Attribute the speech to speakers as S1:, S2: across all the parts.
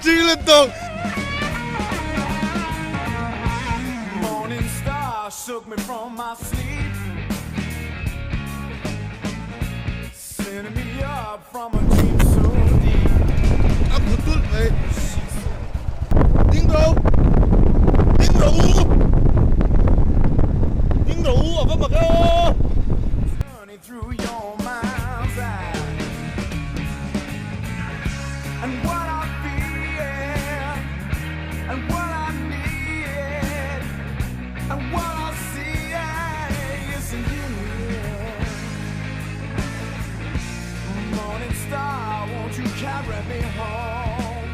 S1: จริงเลยตรง
S2: Morning star shook me from my sleep, sending me up from a dream so deep.
S1: อัพตุ้นเลยดิ้งโดดิ้งโดดิ้งโดอ่ะพ่อบอกเออ
S2: Turning through your mind's eye, and what I feel, and what I need, and what I see is in you. Morning star, won't you carry me home?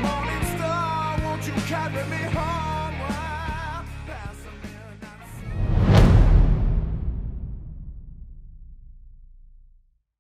S2: Morning star, won't you carry me